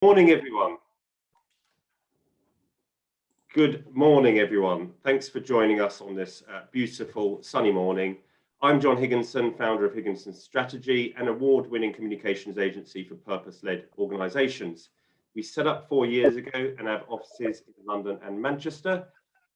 Morning, everyone. Good morning, everyone. Thanks for joining us on this beautiful sunny morning. I'm John Higginson, founder of Higginson Strategy, an award-winning communications agency for purpose-led organisations. We set up 4 years ago and have offices in London and Manchester.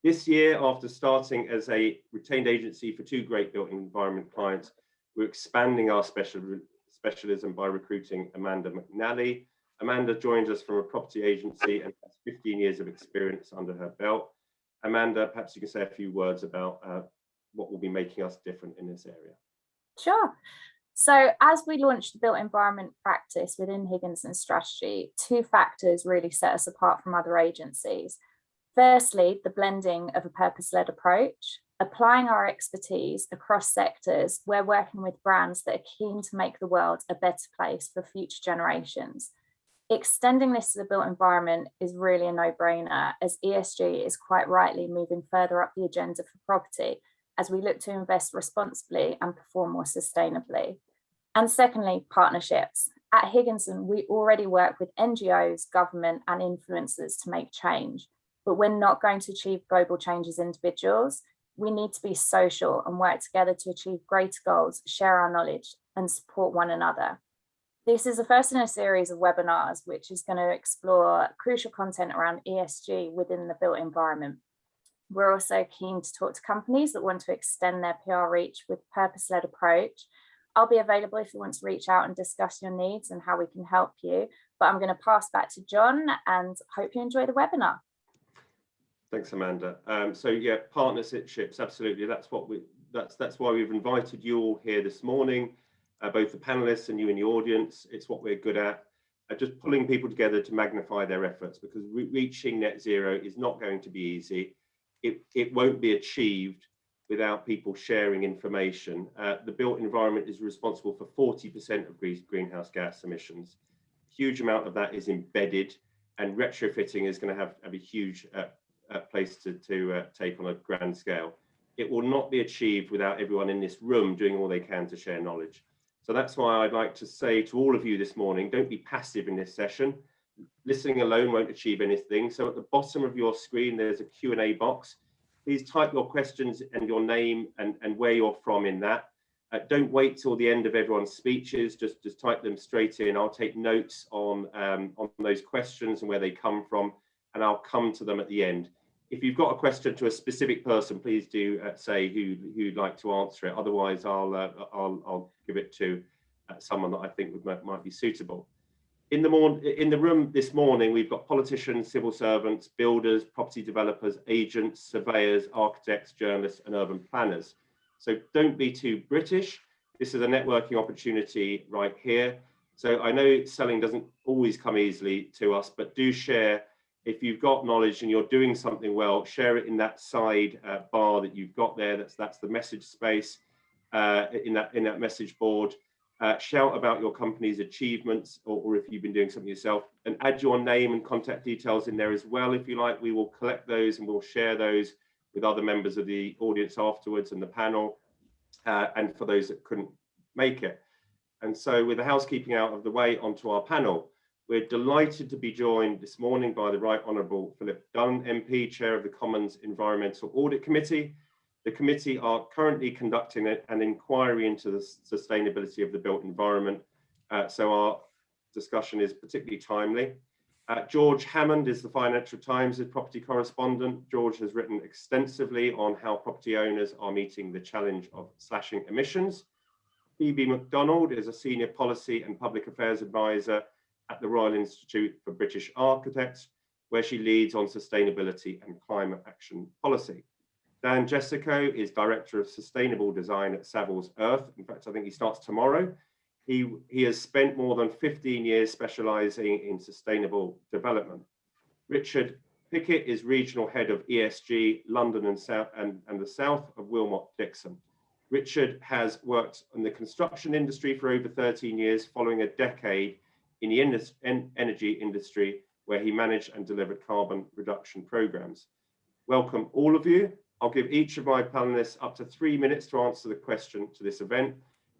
This year, after starting as a retained agency for 2 great built environment clients, we're expanding our specialism by recruiting Amanda McNally. Amanda joins us from a property agency and has 15 years of experience under her belt. Amanda, perhaps you can say a few words about what will be making us different in this area. Sure. So as we launched the built environment practice within Higginson Strategy, 2 factors really set us apart from other agencies. Firstly, the blending of a purpose-led approach. Applying our expertise across sectors, we're working with brands that are keen to make the world a better place for future generations. Extending this to the built environment is really a no-brainer, as ESG is quite rightly moving further up the agenda for property as we look to invest responsibly and perform more sustainably. And secondly, partnerships. At Higginson, we already work with NGOs, government and influencers to make change, but we're not going to achieve global change as individuals. We need to be social and work together to achieve greater goals, share our knowledge and support one another. This is the first in a series of webinars, which is going to explore crucial content around ESG within the built environment. We're also keen to talk to companies that want to extend their PR reach with a purpose-led approach. I'll be available if you want to reach out and discuss your needs and how we can help you. But I'm going to pass back to John and hope you enjoy the webinar. Thanks, Amanda. So yeah, partnerships, absolutely. That's why we've invited you all here this morning. Both the panelists and you in the audience. It's what we're good at, just pulling people together to magnify their efforts, because reaching net zero is not going to be easy. It won't be achieved without people sharing information. The built environment is responsible for 40% of greenhouse gas emissions. A huge amount of that is embedded, and retrofitting is going to have a huge place to take on a grand scale. It will not be achieved without everyone in this room doing all they can to share knowledge. So that's why I'd like to say to all of you this morning, don't be passive in this session. Listening alone won't achieve anything. So at the bottom of your screen, there's a Q&A box. Please type your questions and your name and where you're from in that. Don't wait till the end of everyone's speeches, just type them straight in. I'll take notes on those questions and where they come from, and I'll come to them at the end. If you've got a question to a specific person, please do say who'd like to answer it. Otherwise, I'll give it to someone that I think might be suitable. In the room this morning, we've got politicians, civil servants, builders, property developers, agents, surveyors, architects, journalists, and urban planners. So don't be too British. This is a networking opportunity right here. So I know selling doesn't always come easily to us, but do share. If you've got knowledge and you're doing something well, share it in that side bar that you've got there. That's the message space in that message board. Shout about your company's achievements, or if you've been doing something yourself, and add your name and contact details in there as well. If you like, we will collect those and we'll share those with other members of the audience afterwards and the panel, and for those that couldn't make it. And so with the housekeeping out of the way, onto our panel. We're delighted to be joined this morning by the Right Honourable Philip Dunne, MP, Chair of the Commons Environmental Audit Committee. The committee are currently conducting an inquiry into the sustainability of the built environment, so our discussion is particularly timely. George Hammond is the Financial Times' property correspondent. George has written extensively on how property owners are meeting the challenge of slashing emissions. Phoebe MacDonald is a Senior Policy and Public Affairs Advisor at the Royal Institute for British Architects, where she leads on sustainability and climate action policy. Jestico is Director of Sustainable Design at Savills Earth. In fact, I think he starts tomorrow. He has spent more than 15 years specialising in sustainable development. Richard Pickett is Regional Head of ESG, London and the South of Willmott, Dixon. Richard has worked in the construction industry for over 13 years, following a decade in the energy industry, where he managed and delivered carbon reduction programs. Welcome all of you. I'll give each of my panelists up to 3 minutes to answer the question to this event.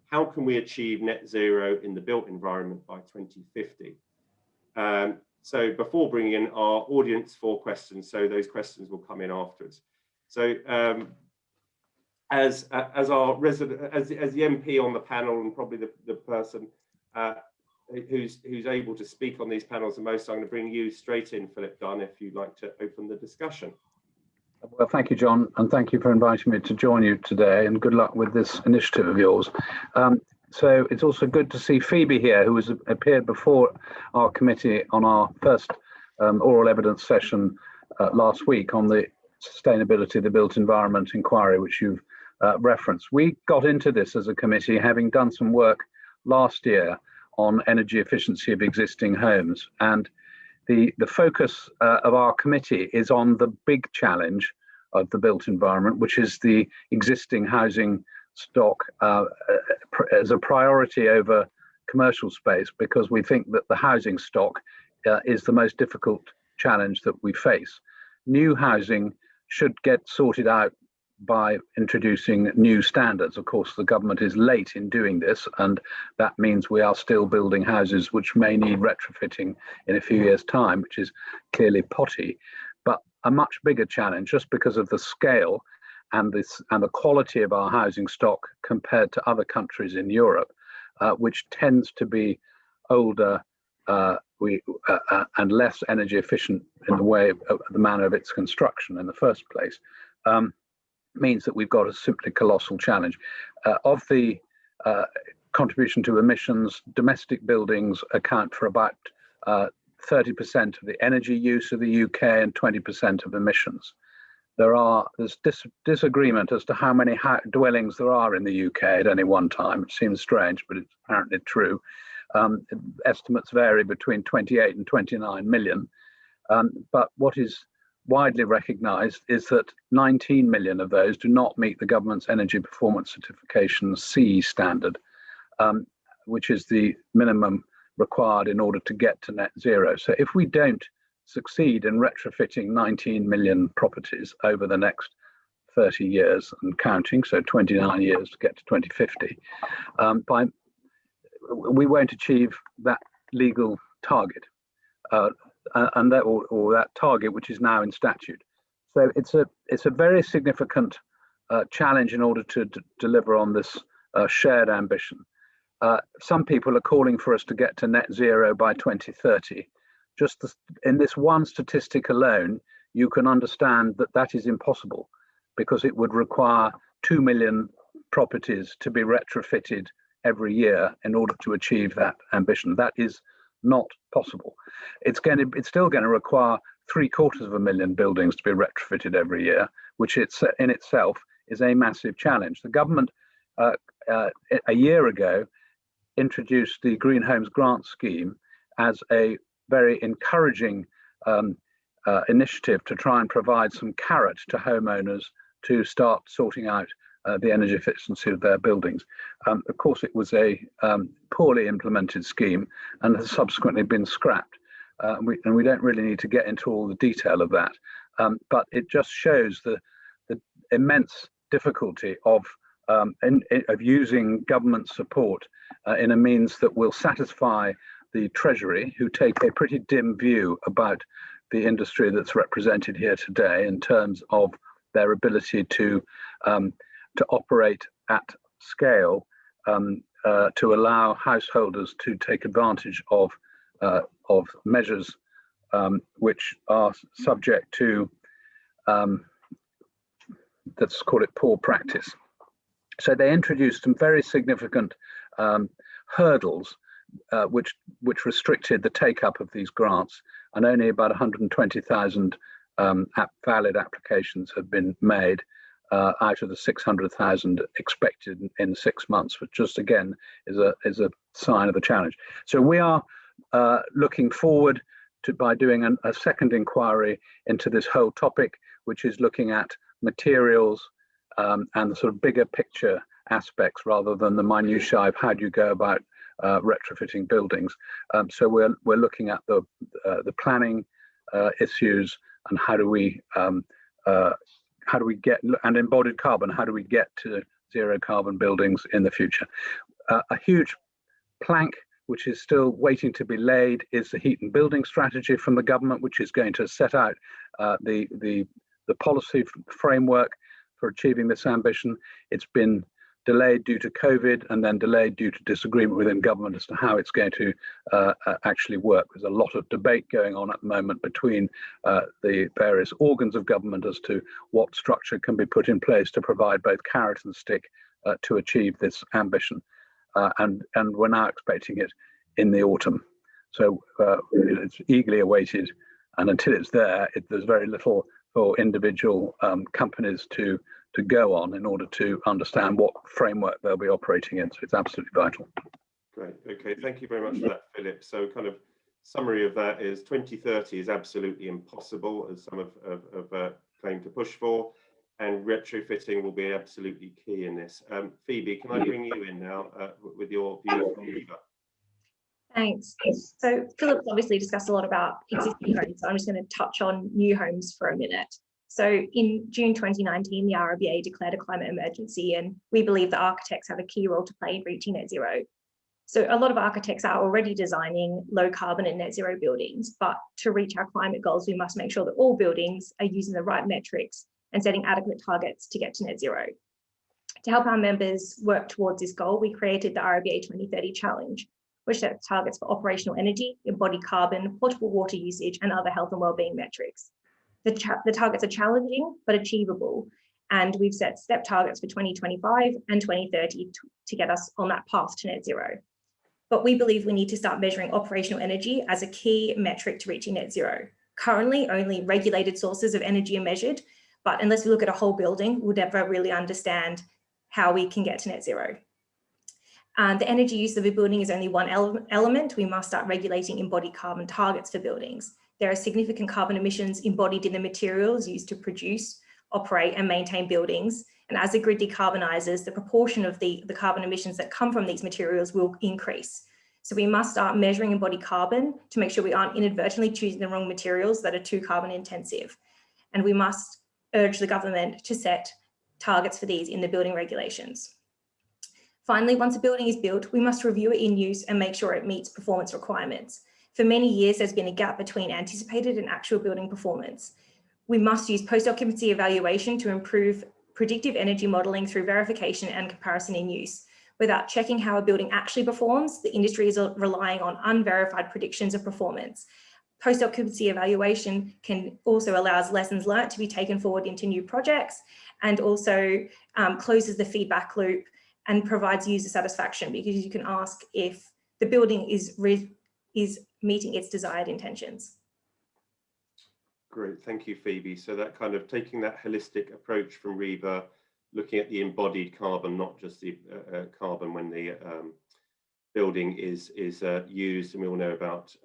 How can we achieve net zero in the built environment by 2050? So before bringing in our audience for questions, so those questions will come in afterwards. So as our resident, as the MP on the panel, and probably the person who's able to speak on these panels the most, I'm going to bring you straight in, Philip Dunne, if you'd like to open the discussion. Well, thank you, John, and thank you for inviting me to join you today, and good luck with this initiative of yours. So it's also good to see Phoebe here, who has appeared before our committee on our first oral evidence session last week on the sustainability of the built environment inquiry, which you've referenced. We got into this as a committee having done some work last year on energy efficiency of existing homes, and the focus of our committee is on the big challenge of the built environment, which is the existing housing stock as a priority over commercial space, because we think that the housing stock is the most difficult challenge that we face. New housing should get sorted out by introducing new standards. Of course, the government is late in doing this, and that means we are still building houses which may need retrofitting in a few years' time, which is clearly potty. But a much bigger challenge, just because of the scale and the quality of our housing stock compared to other countries in Europe, which tends to be older and less energy efficient in the way of the manner of its construction in the first place, means that we've got a simply colossal challenge. Of the contribution to emissions, domestic buildings account for about 30% of the energy use of the UK and 20% of emissions. There's disagreement as to how many dwellings there are in the UK at any one time. It seems strange, but it's apparently true. Estimates vary between 28 and 29 million. But what is widely recognised is that 19 million of those do not meet the government's energy performance certification C standard, which is the minimum required in order to get to net zero. So if we don't succeed in retrofitting 19 million properties over the next 30 years and counting, so 29 years to get to 2050, we won't achieve that legal target. And that target, which is now in statute. So it's a very significant challenge in order to deliver on this shared ambition. Some people are calling for us to get to net zero by 2030. Just in this one statistic alone, you can understand that that is impossible, because it would require 2 million properties to be retrofitted every year in order to achieve that ambition. That is not possible. It's still going to require 750,000 buildings to be retrofitted every year, which in itself is a massive challenge. The government a year ago introduced the Green Homes Grant Scheme as a very encouraging initiative to try and provide some carrot to homeowners to start sorting out the energy efficiency of their buildings. Of course, it was a poorly implemented scheme and has subsequently been scrapped. And we don't really need to get into all the detail of that. But it just shows the immense difficulty of using government support in a means that will satisfy the Treasury, who take a pretty dim view about the industry that's represented here today in terms of their ability to operate at scale, to allow householders to take advantage of measures which are subject to, let's call it, poor practice. So they introduced some very significant hurdles which restricted the take-up of these grants, and only about 120,000 valid applications have been made out of the 600,000 expected in 6 months, which just again is a sign of the challenge. So we are looking forward to by doing a second inquiry into this whole topic, which is looking at materials and the sort of bigger picture aspects rather than the minutiae of how do you go about retrofitting buildings. So we're looking at the planning issues and how do we get, and embodied carbon, how do we get to zero carbon buildings in the future. A huge plank which is still waiting to be laid, is the heat and building strategy from the government, which is going to set out the policy framework for achieving this ambition. It's been delayed due to COVID and then delayed due to disagreement within government as to how it's going to actually work. There's a lot of debate going on at the moment between the various organs of government as to what structure can be put in place to provide both carrot and stick to achieve this ambition. And we're now expecting it in the autumn. So it's eagerly awaited, and until it's there, there's very little for individual companies to go on in order to understand what framework they'll be operating in. So it's absolutely vital. Great. Okay. Thank you very much for that, Philip. So kind of summary of that is 2030 is absolutely impossible, as some have claimed to push for, and retrofitting will be absolutely key in this. Phoebe, can I bring you in now with your view on RIBA? Thanks. So Philip's obviously discussed a lot about existing homes, so I'm just going to touch on new homes for a minute. So in June 2019, the RIBA declared a climate emergency, and we believe that architects have a key role to play in reaching net zero. So a lot of architects are already designing low carbon and net zero buildings, but to reach our climate goals, we must make sure that all buildings are using the right metrics and setting adequate targets to get to net zero. To help our members work towards this goal, we created the RIBA 2030 Challenge, which sets targets for operational energy, embodied carbon, potable water usage, and other health and wellbeing metrics. The targets are challenging but achievable, and we've set step targets for 2025 and 2030 to get us on that path to net zero. But we believe we need to start measuring operational energy as a key metric to reaching net zero. Currently, only regulated sources of energy are measured, but unless we look at a whole building, we'll never really understand how we can get to net zero. The energy use of a building is only one element. We must start regulating embodied carbon targets for buildings. There are significant carbon emissions embodied in the materials used to produce, operate, and maintain buildings. And as the grid decarbonizes, the proportion of the carbon emissions that come from these materials will increase. So we must start measuring embodied carbon to make sure we aren't inadvertently choosing the wrong materials that are too carbon intensive. And we must urge the government to set targets for these in the building regulations. Finally, once a building is built, we must review it in use and make sure it meets performance requirements. For many years, there's been a gap between anticipated and actual building performance. We must use post-occupancy evaluation to improve predictive energy modelling through verification and comparison in use. Without checking how a building actually performs, the industry is relying on unverified predictions of performance. Post-occupancy evaluation can also allow lessons learnt to be taken forward into new projects, and also closes the feedback loop and provides user satisfaction, because you can ask if the building is meeting its desired intentions. Great, thank you, Phoebe. So that kind of taking that holistic approach from RIBA, looking at the embodied carbon, not just the carbon when the building is used, and we all know about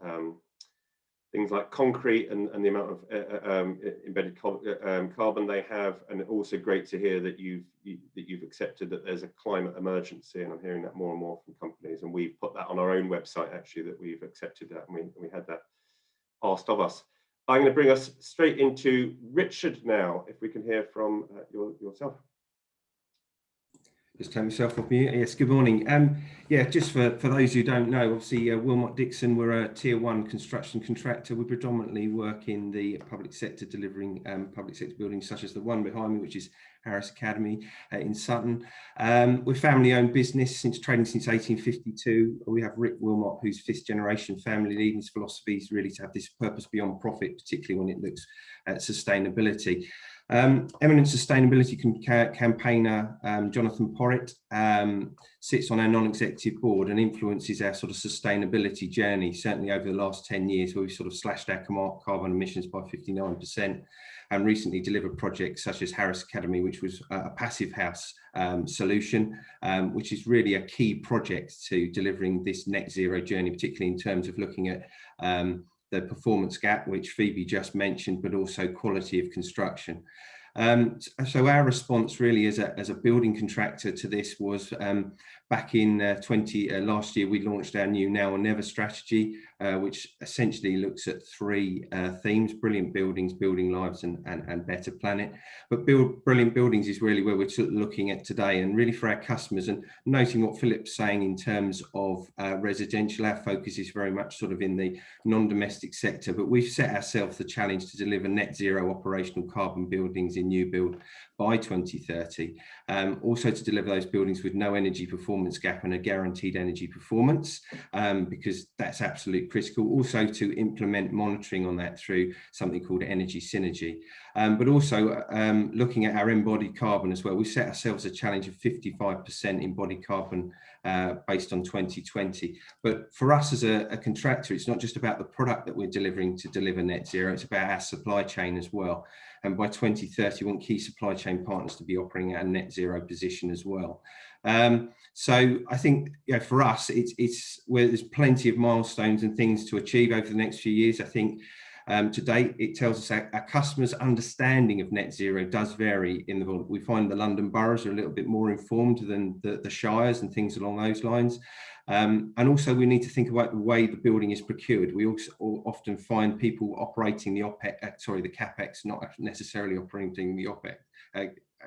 things like concrete and the amount of embedded carbon they have, and also great to hear that you've accepted that there's a climate emergency, and I'm hearing that more and more from companies, and we've put that on our own website actually, that we've accepted that, and we had that asked of us. I'm going to bring us straight into Richard now, if we can hear from yourself. Just take myself off mute. Yes, good morning. Yeah, just for those who don't know, obviously Willmott Dixon, we're a tier 1 construction contractor. We predominantly work in the public sector, delivering public sector buildings such as the one behind me, which is Harris Academy in Sutton. We're family-owned business, trading since 1852. We have Rick Willmott, who's 5th generation family, leading his philosophy is really to have this purpose beyond profit, particularly when it looks at sustainability. Eminent sustainability campaigner Jonathan Porritt sits on our non-executive board and influences our sort of sustainability journey, certainly over the last 10 years, where we've sort of slashed our carbon emissions by 59%, and recently delivered projects such as Harris Academy, which was a passive house solution, which is really a key project to delivering this net zero journey, particularly in terms of looking at the performance gap, which Phoebe just mentioned, but also quality of construction. So our response really as a building contractor to this was back in last year, we launched our new Now or Never strategy, which essentially looks at 3 themes: brilliant buildings, building lives, and better planet. But brilliant buildings is really where we're looking at today, and really for our customers. And noting what Philip's saying in terms of residential, our focus is very much sort of in the non-domestic sector, but we've set ourselves the challenge to deliver net zero operational carbon buildings in new build by 2030. Also to deliver those buildings with no energy performance gap and a guaranteed energy performance, because that's absolutely critical. Also to implement monitoring on that through something called energy synergy. But also looking at our embodied carbon as well. We set ourselves a challenge of 55% embodied carbon based on 2020. But for us as a contractor, it's not just about the product that we're delivering to deliver net zero, it's about our supply chain as well. And by 2030, we want key supply chain partners to be operating at a net zero position as well. So I think, for us, it's where there's plenty of milestones and things to achieve over the next few years. I think to date, it tells us our customers' understanding of net zero does vary in the world. We find the London boroughs are a little bit more informed than the shires and things along those lines. And also we need to think about the way the building is procured. We also often find people operating the the CapEx, not necessarily operating the OpEx.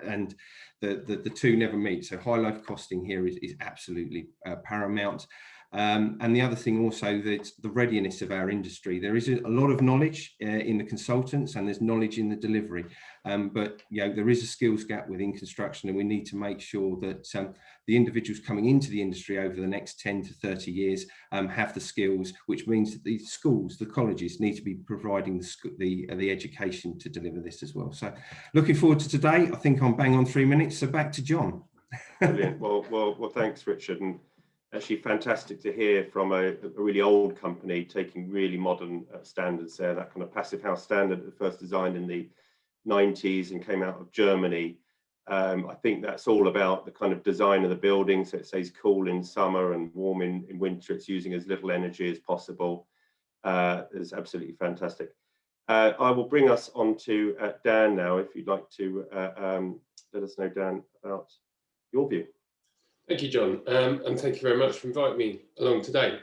And the two never meet. So high life costing here is absolutely paramount. And the other thing also, that the readiness of our industry. There is a lot of knowledge in the consultants, and there's knowledge in the delivery. But there is a skills gap within construction, and we need to make sure that the individuals coming into the industry over the next 10 to 30 years have the skills, which means that the schools, the colleges need to be providing the education to deliver this as well. So looking forward to today. I think I'm bang on 3 minutes, so back to John. Brilliant. Well, thanks, Richard. And actually fantastic to hear from a really old company taking really modern standards there, that kind of passive house standard that first designed in the 90s and came out of Germany. I think that's all about the kind of design of the building, so it stays cool in summer and warm in winter. It's using as little energy as possible. It's absolutely fantastic. I will bring us on to Dan now, if you'd like to let us know, Dan, about your view. Thank you, John, and thank you very much for inviting me along today.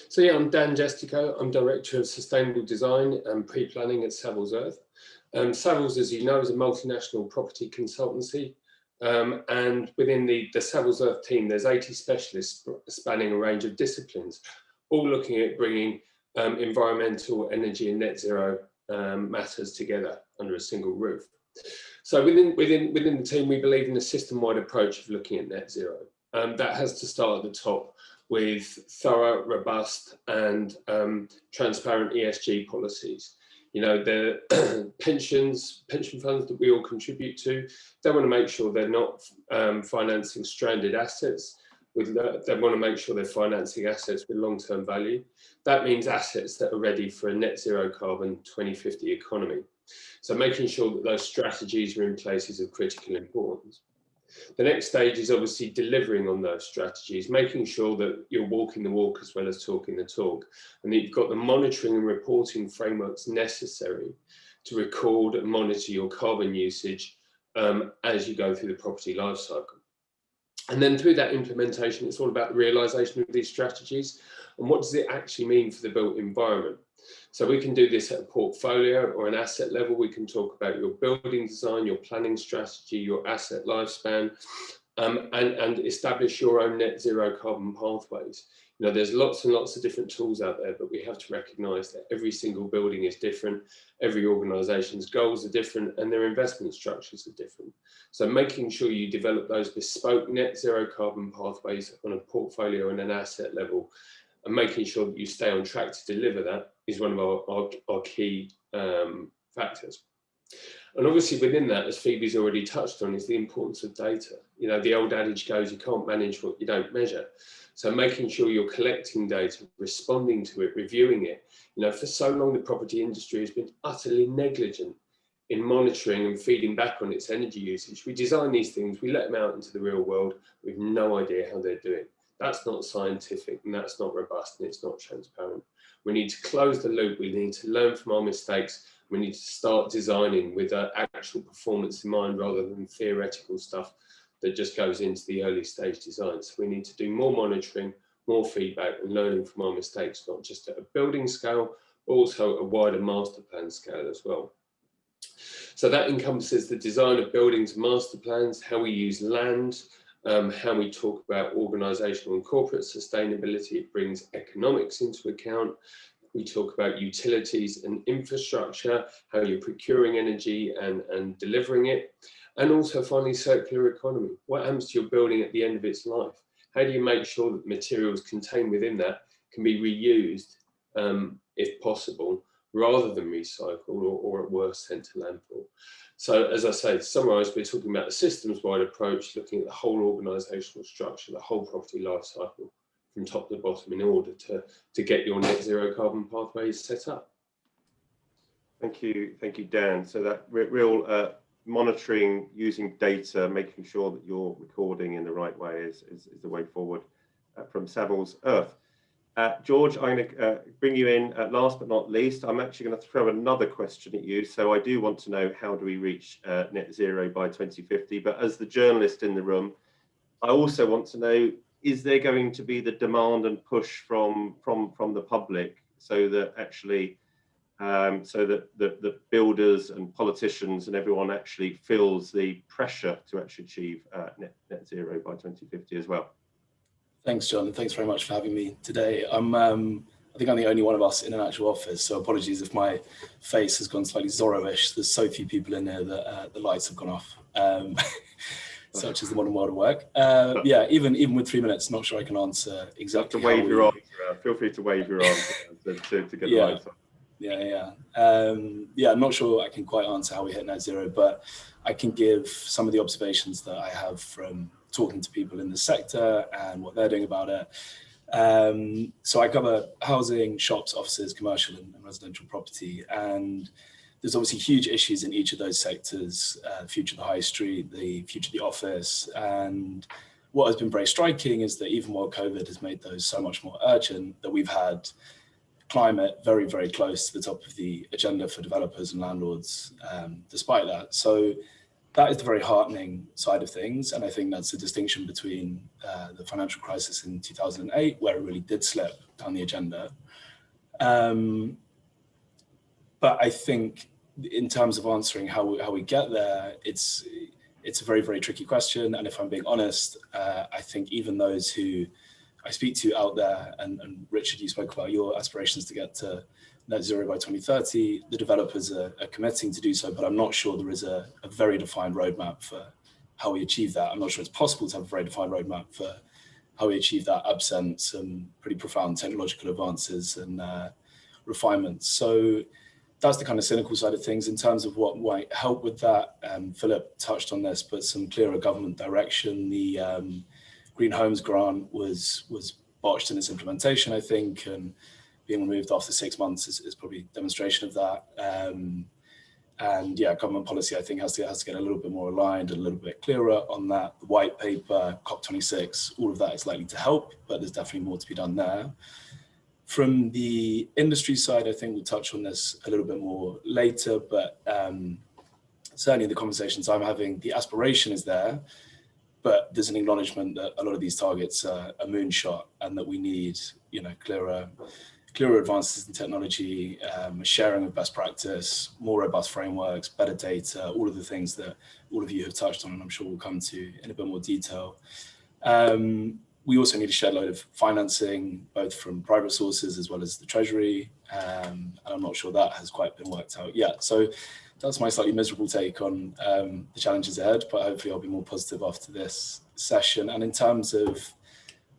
So yeah, I'm Dan Jestico. I'm Director of Sustainable Design and Pre-Planning at Savills Earth. Savills, as you know, is a multinational property consultancy, and within the Savills Earth team, there's 80 specialists spanning a range of disciplines, all looking at bringing environmental, energy and net zero matters together under a single roof. So within the team, we believe in a system-wide approach of looking at net zero. That has to start at the top with thorough, robust and transparent ESG policies. The pension funds that we all contribute to, they want to make sure they're not financing stranded assets. They want to make sure they're financing assets with long-term value. That means assets that are ready for a net zero carbon 2050 economy. So making sure that those strategies are in place is of critical importance. The next stage is obviously delivering on those strategies, making sure that you're walking the walk as well as talking the talk, and that you've got the monitoring and reporting frameworks necessary to record and monitor your carbon usage as you go through the property life cycle. And then through that implementation, it's all about the realisation of these strategies and what does it actually mean for the built environment. So we can do this at a portfolio or an asset level. We can talk about your building design, your planning strategy, your asset lifespan, and establish your own net zero carbon pathways. There's lots and lots of different tools out there, but we have to recognise that every single building is different, every organisation's goals are different, and their investment structures are different. So making sure you develop those bespoke net zero carbon pathways on a portfolio and an asset level, and making sure that you stay on track to deliver that is one of our key factors. And obviously within that, as Phoebe's already touched on, is the importance of data. The old adage goes, you can't manage what you don't measure. So making sure you're collecting data, responding to it, reviewing it. For so long, the property industry has been utterly negligent in monitoring and feeding back on its energy usage. We design these things, we let them out into the real world, we have no idea how they're doing. That's not scientific, and that's not robust, and it's not transparent. We need to close the loop. We need to learn from our mistakes. We need to start designing with actual performance in mind rather than theoretical stuff that just goes into the early stage design. So we need to do more monitoring, more feedback and learning from our mistakes, not just at a building scale, but also a wider master plan scale as well. So that encompasses the design of buildings and master plans, how we use land, how we talk about organisational and corporate sustainability. It brings economics into account. We talk about utilities and infrastructure, how you're procuring energy and delivering it. And also finally, circular economy. What happens to your building at the end of its life? How do you make sure that materials contained within that can be reused if possible, rather than recycled or at worst sent to landfill? So as I say, to summarise, we're talking about a systems-wide approach, looking at the whole organisational structure, the whole property life cycle from top to bottom in order to get your net zero carbon pathways set up. Thank you, Dan. So that real monitoring, using data, making sure that you're recording in the right way is the way forward from Savills Earth. George, I'm going to bring you in last but not least. I'm actually going to throw another question at you. So I do want to know, how do we reach net zero by 2050? But as the journalist in the room, I also want to know, is there going to be the demand and push from the public so that actually so that the builders and politicians and everyone actually feels the pressure to actually achieve net zero by 2050 as well? Thanks, John. Thanks very much for having me today. I think I'm the only one of us in an actual office, so apologies if my face has gone slightly Zorro-ish. There's so few people in here that the lights have gone off, such as the modern world of work. Yeah, even with 3 minutes, not sure I can answer exactly. You have to wave your arms around. Feel free to wave your arms to get the lights on. Yeah. I'm not sure I can quite answer how we hit net zero, but I can give some of the observations that I have from talking to people in the sector and what they're doing about it. So I cover housing, shops, offices, commercial and residential property. And there's obviously huge issues in each of those sectors, the future of the high street, the future of the office. And what has been very striking is that even while COVID has made those so much more urgent, that we've had climate very, very close to the top of the agenda for developers and landlords despite that. So that is the very heartening side of things. And I think that's the distinction between the financial crisis in 2008, where it really did slip down the agenda. But I think in terms of answering how we get there, it's a very, very tricky question. And if I'm being honest, I think even those who I speak to out there, and Richard, you spoke about your aspirations to get to net zero by 2030, the developers are committing to do so, but I'm not sure there is a very defined roadmap for how we achieve that. I'm not sure it's possible to have a very defined roadmap for how we achieve that, absent some pretty profound technological advances and refinements. So that's the kind of cynical side of things. In terms of what might help with that, Philip touched on this, but some clearer government direction. The Green Homes grant was botched in its implementation, I think, and being removed after 6 months is probably a demonstration of that. And yeah, government policy, I think, has to get a little bit more aligned and a little bit clearer on that. The white paper, COP26, all of that is likely to help, but there's definitely more to be done there. From the industry side, I think we'll touch on this a little bit more later, but certainly in the conversations I'm having, the aspiration is there, but there's an acknowledgement that a lot of these targets are a moonshot and that we need, clearer advances in technology, sharing of best practice, more robust frameworks, better data, all of the things that all of you have touched on, and I'm sure we'll come to in a bit more detail. We also need a shed load of financing, both from private sources as well as the Treasury, and I'm not sure that has quite been worked out yet. So that's my slightly miserable take on the challenges ahead, but hopefully I'll be more positive after this session. And in terms of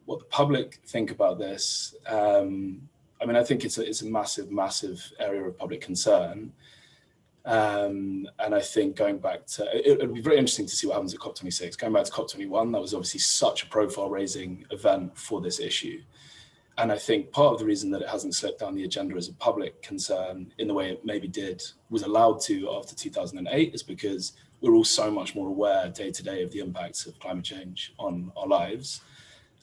what the public think about this, I think it's a massive, massive area of public concern. And I think going back to, it'll be very interesting to see what happens at COP26. Going back to COP21, that was obviously such a profile raising event for this issue. And I think part of the reason that it hasn't slipped down the agenda as a public concern in the way it maybe was allowed to after 2008 is because we're all so much more aware day to day of the impacts of climate change on our lives.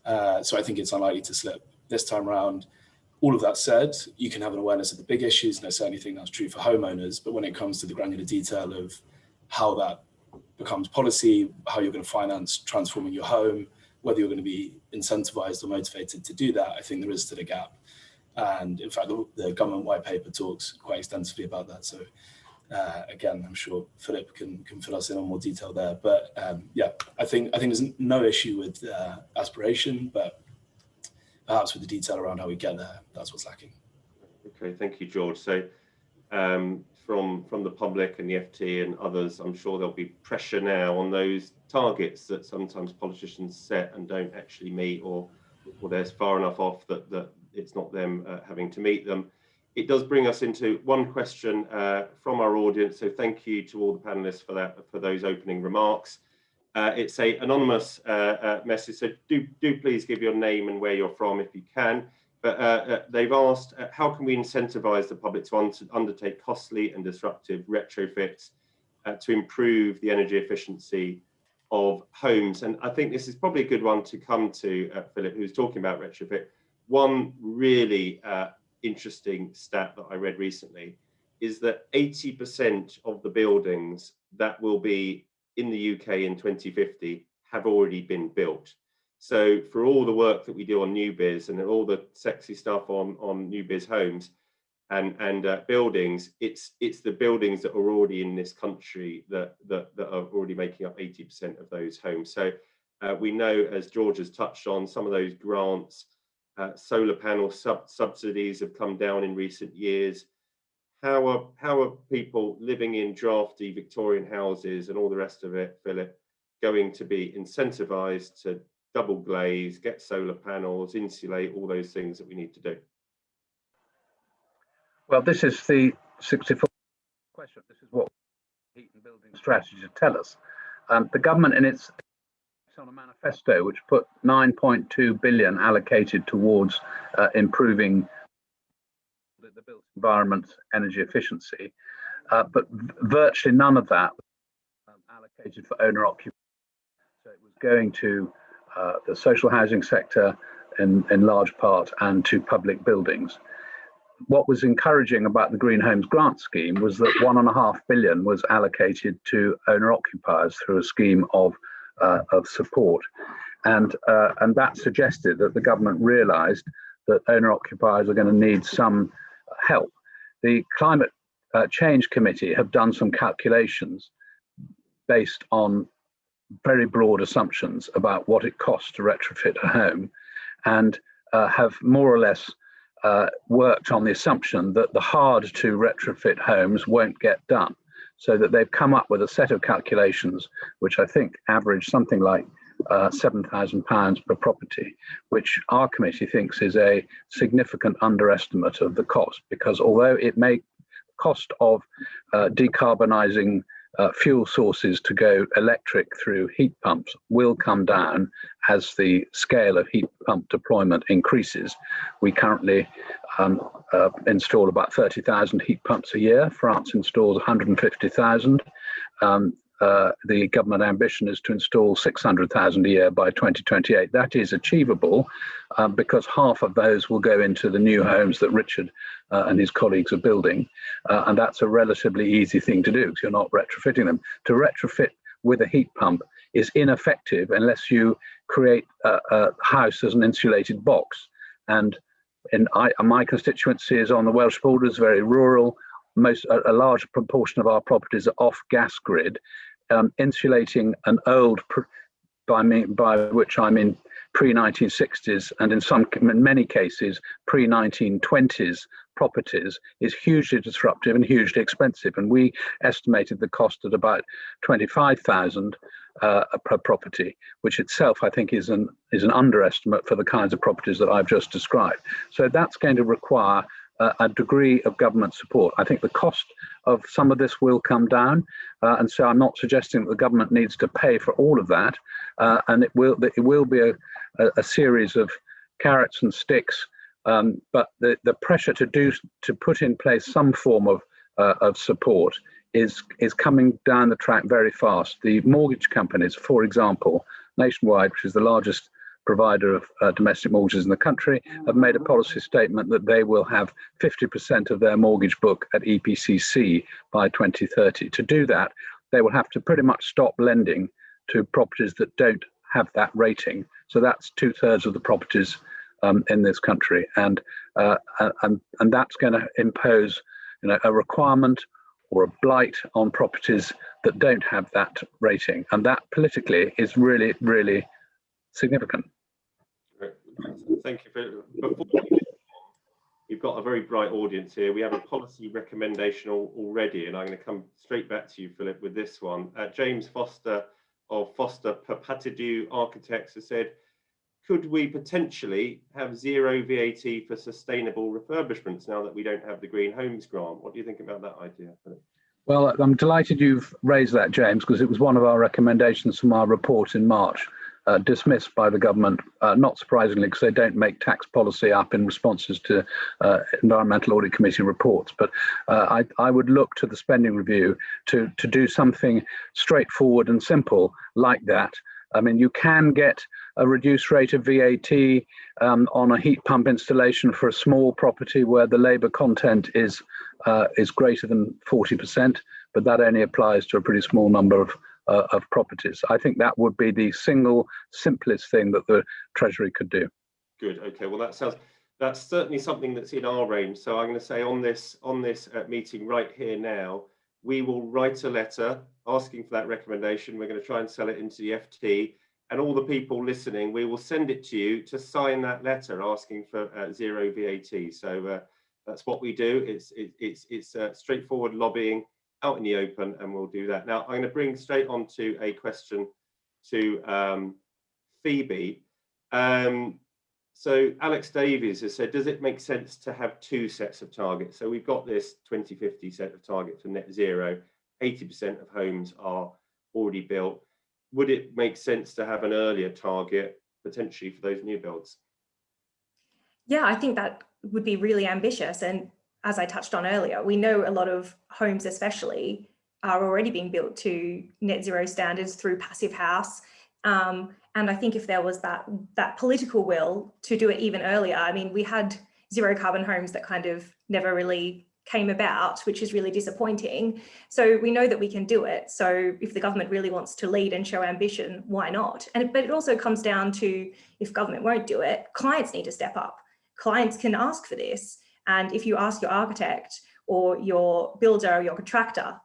So I think it's unlikely to slip this time around. All of that said, you can have an awareness of the big issues, and I certainly think that's true for homeowners, but when it comes to the granular detail of how that becomes policy, how you're going to finance transforming your home, whether you're going to be incentivized or motivated to do that, I think there is still a gap. And in fact, the government white paper talks quite extensively about that. So again, I'm sure Philip can fill us in on more detail there. But yeah, I think there's no issue with aspiration, but perhaps with the detail around how we get there, that's what's lacking. Okay, thank you, George. So from the public and the FT and others, I'm sure there'll be pressure now on those targets that sometimes politicians set and don't actually meet, or they're far enough off that it's not them having to meet them. It does bring us into one question from our audience. So thank you to all the panelists for those opening remarks. It's an anonymous message. So do please give your name and where you're from if you can. But they've asked, how can we incentivize the public to undertake costly and disruptive retrofits to improve the energy efficiency of homes? And I think this is probably a good one to come to, Philip, who's talking about retrofit. One really interesting stat that I read recently is that 80% of the buildings that will be in the UK in 2050 have already been built. So for all the work that we do on new biz and all the sexy stuff on new biz homes and buildings, it's the buildings that are already in this country that are already making up 80% of those homes. So we know, as George has touched on, some of those grants, solar panel subsidies have come down in recent years. How are people living in drafty Victorian houses and all the rest of it, Philip, going to be incentivized to double glaze, get solar panels, insulate, all those things that we need to do? Well, this is the 64th question. This is what heat and building strategy to tell us. The government in its on a manifesto which put 9.2 billion allocated towards improving the built environment's energy efficiency, but virtually none of that was allocated for owner occupiers. So it was going to the social housing sector in large part and to public buildings. What was encouraging about the Green Homes Grant Scheme was that 1.5 billion was allocated to owner occupiers through a scheme of support, and that suggested that the government realised that owner occupiers are going to need some help. The Climate Change Committee have done some calculations based on very broad assumptions about what it costs to retrofit a home, and have more or less worked on the assumption that the hard to retrofit homes won't get done, so that they've come up with a set of calculations which I think average something like £7,000 per property, which our committee thinks is a significant underestimate of the cost, because although it may cost of decarbonising fuel sources to go electric through heat pumps will come down as the scale of heat pump deployment increases. We currently install about 30,000 heat pumps a year. France installs 150,000. The government ambition is to install 600,000 a year by 2028. That is achievable because half of those will go into the new homes that Richard and his colleagues are building. And that's a relatively easy thing to do because you're not retrofitting them. To retrofit with a heat pump is ineffective unless you create a house as an insulated box. And my constituency is on the Welsh borders, very rural. A large proportion of our properties are off gas grid. Insulating an old, by which I mean pre-1960s, and in many cases pre-1920s properties, is hugely disruptive and hugely expensive. And we estimated the cost at about 25,000 per property, which itself I think is an underestimate for the kinds of properties that I've just described. So that's going to require a degree of government support. I think the cost of some of this will come down, and so I'm not suggesting that the government needs to pay for all of that, and it will be a series of carrots and sticks, but the pressure to put in place some form of support is coming down the track very fast. The mortgage companies, for example, Nationwide, which is the largest provider of domestic mortgages in the country, have made a policy statement that they will have 50% of their mortgage book at EPCC by 2030. To do that, they will have to pretty much stop lending to properties that don't have that rating. So that's 2/3 of the properties in this country, and that's going to impose, a requirement or a blight on properties that don't have that rating, and that politically is really, really significant. Thank you. We've got a very bright audience here. We have a policy recommendation already, and I'm going to come straight back to you, Philip, with this one. James Foster of Foster Papatidou Architects has said, could we potentially have zero VAT for sustainable refurbishments now that we don't have the Green Homes Grant? What do you think about that idea, Philip? Well, I'm delighted you've raised that, James, because it was one of our recommendations from our report in March, dismissed by the government, not surprisingly, because they don't make tax policy up in responses to Environmental Audit Committee reports. But I would look to the spending review to do something straightforward and simple like that. I mean, you can get a reduced rate of VAT on a heat pump installation for a small property where the labour content is greater than 40%, but that only applies to a pretty small number of properties. I think that would be the single simplest thing that the Treasury could do. Good. Okay. Well, that's certainly something that's in our range. So I'm going to say on this meeting right here now, we will write a letter asking for that recommendation. We're going to try and sell it into the FT, and all the people listening, we will send it to you to sign that letter asking for zero VAT. So that's what we do. It's straightforward lobbying out in the open, and we'll do that. Now, I'm going to bring straight on to a question to Phoebe. So Alex Davies has said, does it make sense to have two sets of targets? So we've got this 2050 set of target for net zero. 80% of homes are already built. Would it make sense to have an earlier target potentially for those new builds? Yeah, I think that would be really ambitious. And as I touched on earlier, we know a lot of homes especially are already being built to net zero standards through passive house. And I think if there was that political will to do it even earlier, I mean, we had zero carbon homes that kind of never really came about, which is really disappointing. So we know that we can do it. So if the government really wants to lead and show ambition, why not? But it also comes down to, if government won't do it, clients need to step up. Clients can ask for this. And if you ask your architect or your builder or your contractor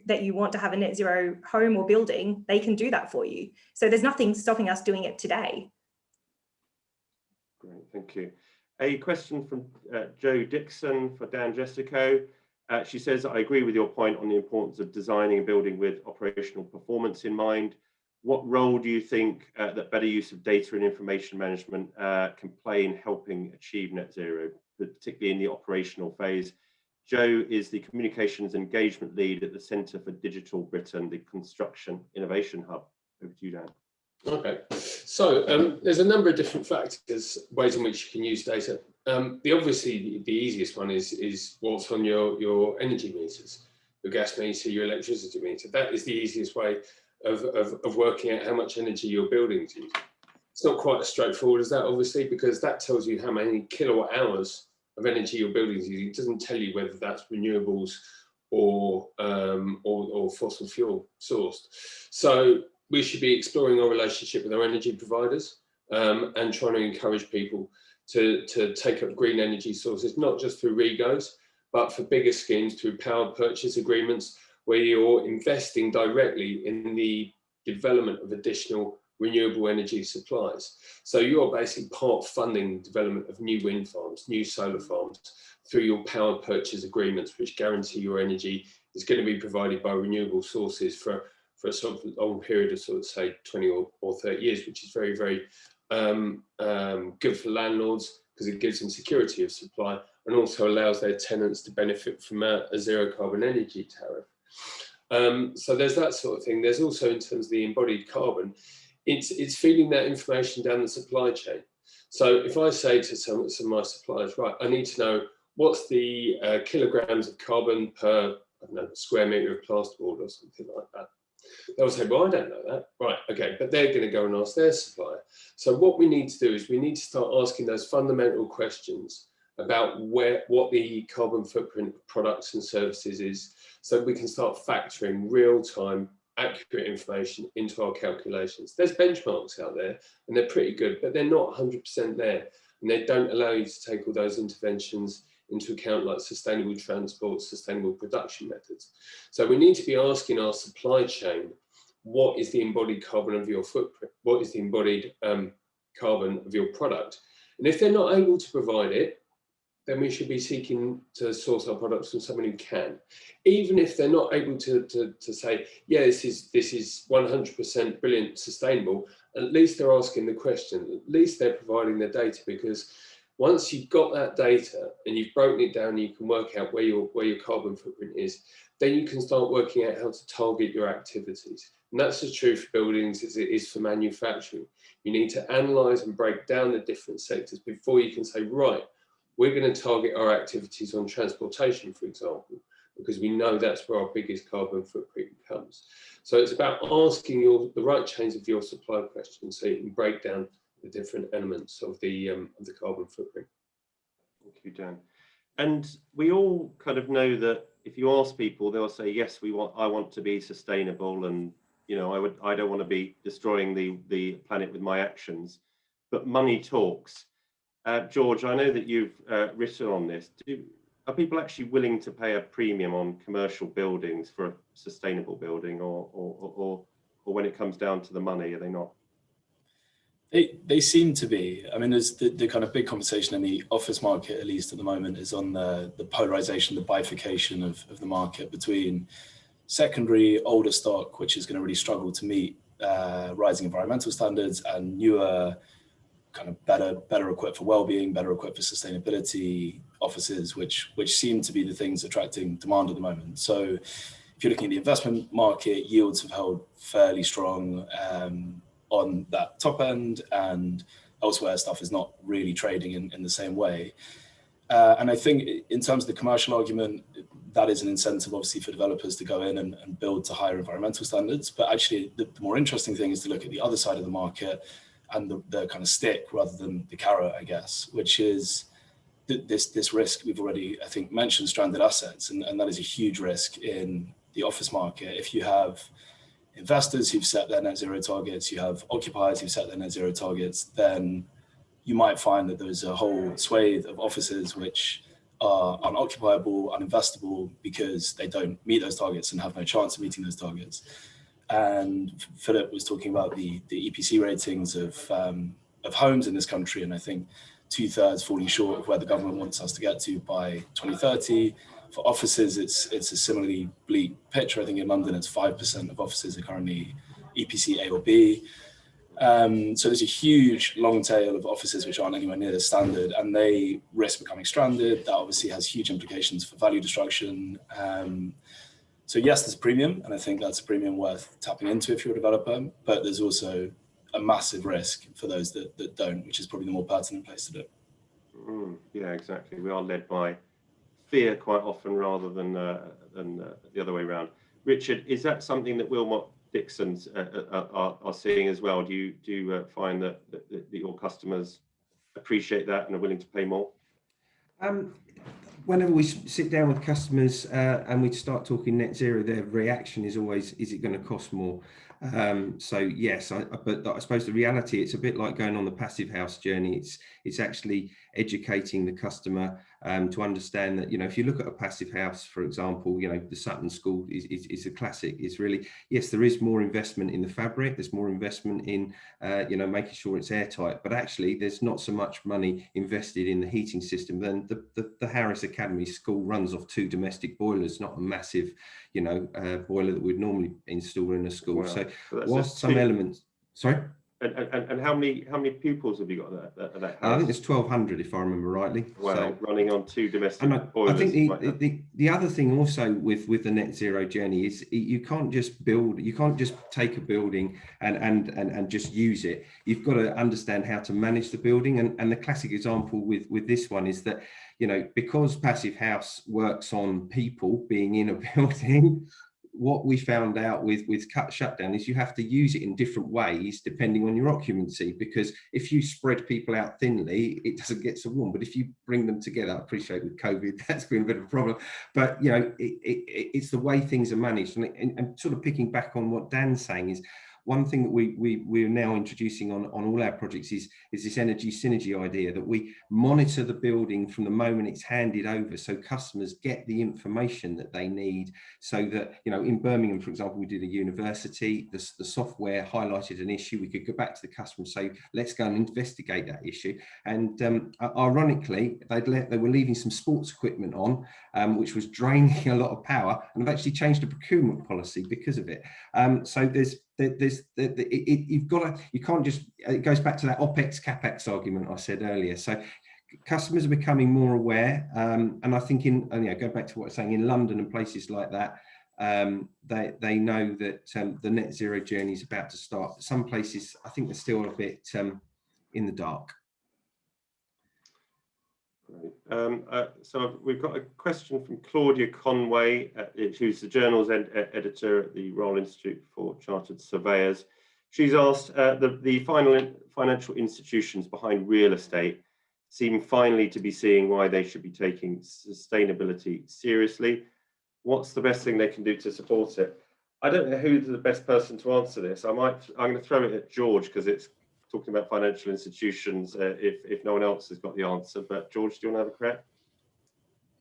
that you want to have a net zero home or building, they can do that for you. So there's nothing stopping us doing it today. Great, thank you. A question from Jo Dixon for Dan Jestico. She says, I agree with your point on the importance of designing a building with operational performance in mind. What role do you think that better use of data and information management can play in helping achieve net zero, particularly in the operational phase? Jo is the Communications Engagement Lead at the Centre for Digital Britain, the Construction Innovation Hub. Over to you, Dan. Okay, so there's a number of different factors, ways in which you can use data. Obviously, the easiest one is what's on your energy meters, your gas meter, your electricity meter. That is the easiest way of working out how much energy your building's using. It's not quite as straightforward as that, obviously, because that tells you how many kilowatt hours of energy your building's using. It doesn't tell you whether that's renewables or fossil fuel sourced. So we should be exploring our relationship with our energy providers and trying to encourage people to take up green energy sources, not just through RIGOs, but for bigger schemes through power purchase agreements, where you're investing directly in the development of additional renewable energy supplies. So you're basically part funding the development of new wind farms, new solar farms, through your power purchase agreements, which guarantee your energy is going to be provided by renewable sources for a sort of long period of sort of say 20 or 30 years, which is very, very good for landlords because it gives them security of supply and also allows their tenants to benefit from a zero carbon energy tariff. So there's that sort of thing. There's also, in terms of the embodied carbon, it's feeding that information down the supply chain. So if I say to some of my suppliers, right, I need to know what's the kilograms of carbon per, I don't know, square meter of plasterboard or something like that. They'll say, well, I don't know that. Right, okay, but they're going to go and ask their supplier. So what we need to do is we need to start asking those fundamental questions about what the carbon footprint of products and services is, so we can start factoring real-time accurate information into our calculations. There's benchmarks out there and they're pretty good, but they're not 100% there, and they don't allow you to take all those interventions into account, like sustainable transport, sustainable production methods. So we need to be asking our supply chain, what is the embodied carbon of your footprint? What is the embodied carbon of your product? And if they're not able to provide it, then we should be seeking to source our products from someone who can. Even if they're not able to say, yeah, this is 100% brilliant, sustainable, at least they're asking the question, at least they're providing the data, because once you've got that data and you've broken it down, you can work out where your carbon footprint is, then you can start working out how to target your activities. And that's as true for buildings as it is for manufacturing. You need to analyse and break down the different sectors before you can say, right, we're going to target our activities on transportation, for example, because we know that's where our biggest carbon footprint comes. So it's about asking the right chains of your supply questions so you can break down the different elements of the carbon footprint. Thank you, Dan. And we all kind of know that if you ask people, they'll say, yes, I want to be sustainable, and I don't want to be destroying the planet with my actions, but money talks. George, I know that you've written on this. Are people actually willing to pay a premium on commercial buildings for a sustainable building, or when it comes down to the money, are they not? They seem to be. I mean, there's the kind of big conversation in the office market, at least at the moment, is on the polarization, the bifurcation of the market between secondary, older stock, which is going to really struggle to meet rising environmental standards, and newer, kind of better equipped for well-being, better equipped for sustainability offices, which seem to be the things attracting demand at the moment. So if you're looking at the investment market, yields have held fairly strong on that top end, and elsewhere stuff is not really trading in the same way. And I think in terms of the commercial argument, that is an incentive obviously for developers to go in and build to higher environmental standards. But actually the more interesting thing is to look at the other side of the market and the kind of stick rather than the carrot, I guess, which is this risk we've already, I think, mentioned, stranded assets. And that is a huge risk in the office market. If you have investors who've set their net zero targets, you have occupiers who've set their net zero targets, then you might find that there's a whole swathe of offices which are unoccupiable, uninvestable, because they don't meet those targets and have no chance of meeting those targets. And Philip was talking about the EPC ratings of homes in this country, and I think 2/3 falling short of where the government wants us to get to by 2030. For offices, it's a similarly bleak picture. I think in London, it's 5% of offices are currently EPC A or B. So there's a huge long tail of offices which aren't anywhere near the standard, and they risk becoming stranded. That obviously has huge implications for value destruction. So yes, there's a premium, and I think that's a premium worth tapping into if you're a developer, but there's also a massive risk for those that don't, which is probably the more pertinent place to do it. Yeah, exactly. We are led by fear quite often rather than the other way around. Richard, is that something that Willmott Dixon are seeing as well? Do you find that your customers appreciate that and are willing to pay more? Whenever we sit down with customers and we start talking net zero, their reaction is always, is it going to cost more? So yes, but I suppose the reality, it's a bit like going on the passive house journey. It's actually educating the customer to understand that, if you look at a passive house, for example, the Sutton School is a classic. It's really, yes, there is more investment in the fabric, there's more investment in making sure it's airtight, but actually there's not so much money invested in the heating system. Then the Harris Academy School runs off 2 domestic boilers, not a massive boiler that we'd normally install in a school. Wow. So whilst some elements, sorry. And how many pupils have you got at that house? I think it's 1,200 if I remember rightly. Wow, so, running on 2 domestic boilers. I think the other thing also with the net zero journey is you can't just build, you can't just take a building and just use it. You've got to understand how to manage the building. And the classic example with this one is that, because passive house works on people being in a building, what we found out with shutdown is you have to use it in different ways depending on your occupancy, because if you spread people out thinly, it doesn't get so warm. But if you bring them together, I appreciate with COVID that's been a bit of a problem, but you know, it's the way things are managed. And sort of picking back on what Dan's saying is, one thing that we're now introducing on all our projects is this energy synergy idea, that we monitor the building from the moment it's handed over, so customers get the information that they need. So that, you know, in Birmingham, for example, we did a university, the software highlighted an issue, we could go back to the customer and say, let's go and investigate that issue. And ironically, they were leaving some sports equipment on, which was draining a lot of power, and have actually changed the procurement policy because of it. So you've got to, you can't just, it goes back to that OPEX CAPEX argument I said earlier. So customers are becoming more aware, and I think go back to what I was saying, in London and places like that, they know that the net zero journey is about to start. Some places, I think, they're still a bit in the dark. So we've got a question from Claudia Conway, who's the journal's editor at the Royal Institute for Chartered Surveyors. She's asked, the financial institutions behind real estate seem finally to be seeing why they should be taking sustainability seriously. What's the best thing they can do to support it? I don't know who's the best person to answer this. I'm going to throw it at George, because it's talking about financial institutions, if no one else has got the answer. But George, do you want to have a crack?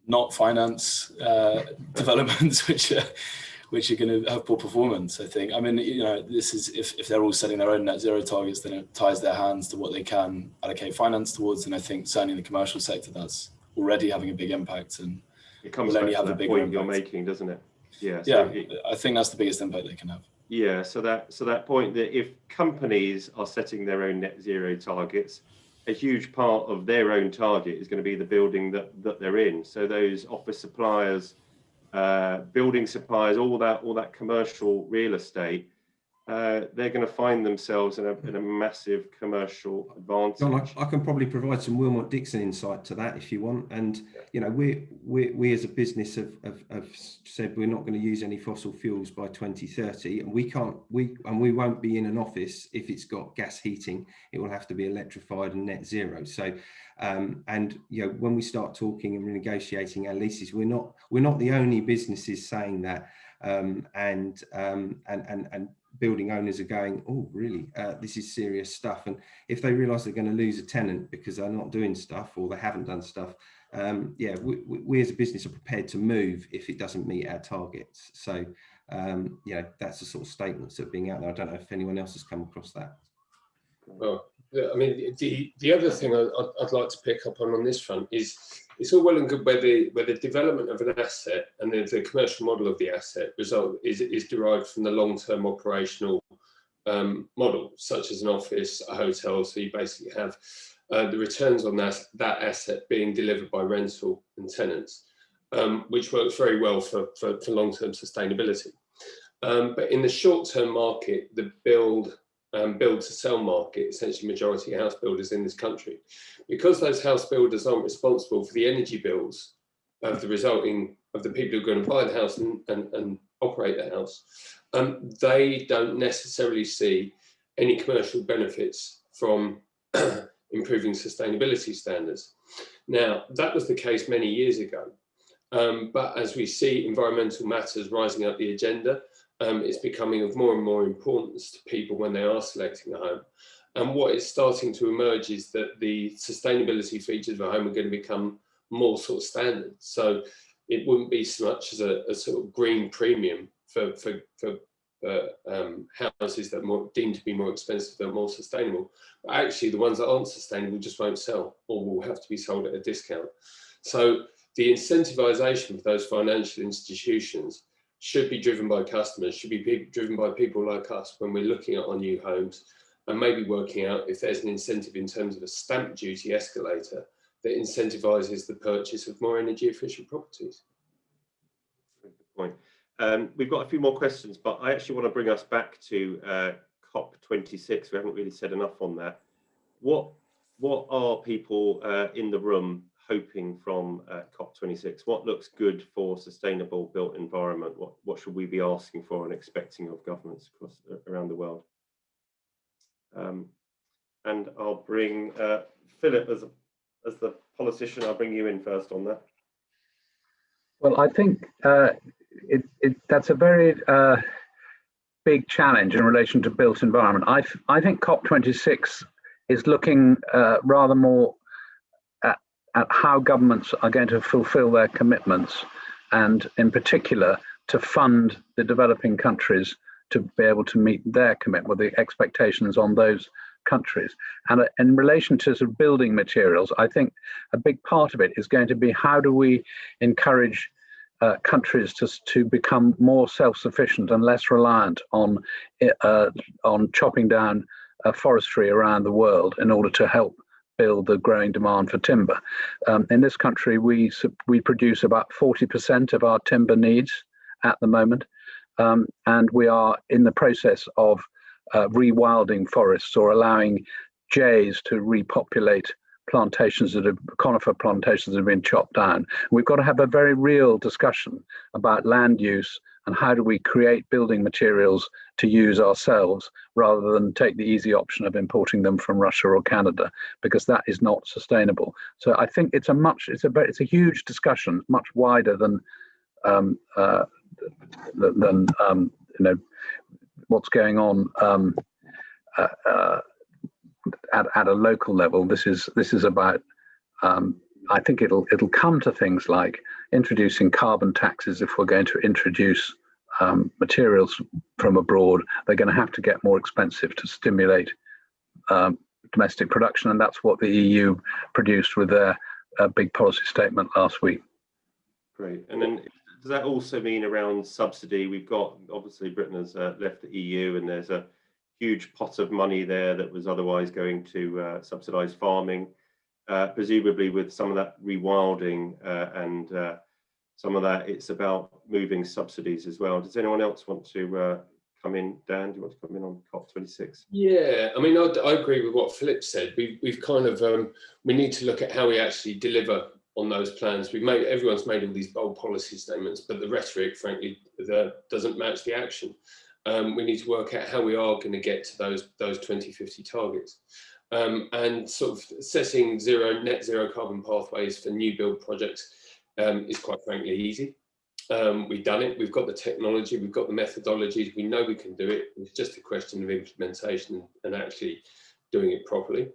Not finance developments, which are going to have poor performance, I think. I mean, you know, this is, if they're all setting their own net zero targets, then it ties their hands to what they can allocate finance towards. And I think certainly in the commercial sector, that's already having a big impact, and it comes back to that point you're making, doesn't it? Yeah. So yeah, I think that's the biggest impact they can have. Yeah, so that point, that if companies are setting their own net zero targets, a huge part of their own target is going to be the building that they're in. So those office suppliers, building suppliers, all that commercial real estate, they're going to find themselves in a massive commercial advantage. John, I can probably provide some Willmott Dixon insight to that if you want. And you know, we as a business have said we're not going to use any fossil fuels by 2030, and we won't be in an office if it's got gas heating. It will have to be electrified and net zero. So and you know, when we start talking and renegotiating our leases, we're not the only businesses saying that, and building owners are going, oh really, this is serious stuff. And if they realize they're going to lose a tenant because they're not doing stuff, or they haven't done stuff, yeah, we as a business are prepared to move if it doesn't meet our targets. So yeah, that's the sort of statements that are being out there. I don't know if anyone else has come across that. Well, I mean, the other thing I'd like to pick up on this front is, it's all well and good where the development of an asset and the commercial model of the asset result is derived from the long-term operational model, such as an office, a hotel. So you basically have the returns on that asset being delivered by rental and tenants, which works very well for long-term sustainability. But in the short-term market, the build to sell market, essentially majority house builders in this country, because those house builders aren't responsible for the energy bills of the people who are going to buy the house and operate the house, they don't necessarily see any commercial benefits from improving sustainability standards. Now, that was the case many years ago, but as we see environmental matters rising up the agenda, it's becoming of more and more importance to people when they are selecting a home. And what is starting to emerge is that the sustainability features of a home are going to become more sort of standard. So it wouldn't be so much as a sort of green premium for houses that are deemed to be more expensive, that are more sustainable. But actually, the ones that aren't sustainable just won't sell, or will have to be sold at a discount. So the incentivization for those financial institutions should be driven by customers, should be driven by people like us when we're looking at our new homes, and maybe working out if there's an incentive in terms of a stamp duty escalator that incentivizes the purchase of more energy efficient properties. Good point. We've got a few more questions, but I actually want to bring us back to COP26. We haven't really said enough on that. What are people in the room hoping from COP26? What looks good for sustainable built environment? What should we be asking for and expecting of governments around the world? And I'll bring Philip as the politician. I'll bring you in first on that. Well, I think that's a very big challenge in relation to built environment. I think COP26 is looking rather more at how governments are going to fulfill their commitments, and in particular to fund the developing countries to be able to meet their commitment, the expectations on those countries. And in relation to sort of building materials, I think a big part of it is going to be how do we encourage countries to become more self-sufficient and less reliant on chopping down forestry around the world in order to help build the growing demand for timber. In this country, we produce about 40% of our timber needs at the moment, and we are in the process of rewilding forests or allowing jays to repopulate conifer plantations that have been chopped down. We've got to have a very real discussion about land use and how do we create building materials to use ourselves rather than take the easy option of importing them from Russia or Canada, because that is not sustainable. So I think it's a huge discussion, much wider than what's going on at a local level. This is about. I think it'll come to things like introducing carbon taxes. If we're going to introduce materials from abroad, they're going to have to get more expensive to stimulate domestic production, and that's what the EU produced with their big policy statement last week. Great. And then does that also mean around subsidy? We've got, obviously, Britain has left the EU, and there's a huge pot of money there that was otherwise going to subsidise farming. Presumably with some of that rewilding and some of that, it's about moving subsidies as well. Does anyone else want to come in? Dan, do you want to come in on COP26? Yeah, I mean, I agree with what Philip said. We've kind of, we need to look at how we actually deliver on those plans. Everyone's made all these bold policy statements, but the rhetoric, frankly, doesn't match the action. We need to work out how we are going to get to those 2050 targets. And sort of setting net zero carbon pathways for new build projects is quite frankly easy. We've done it, we've got the technology, we've got the methodologies, we know we can do it. It's just a question of implementation and actually doing it properly.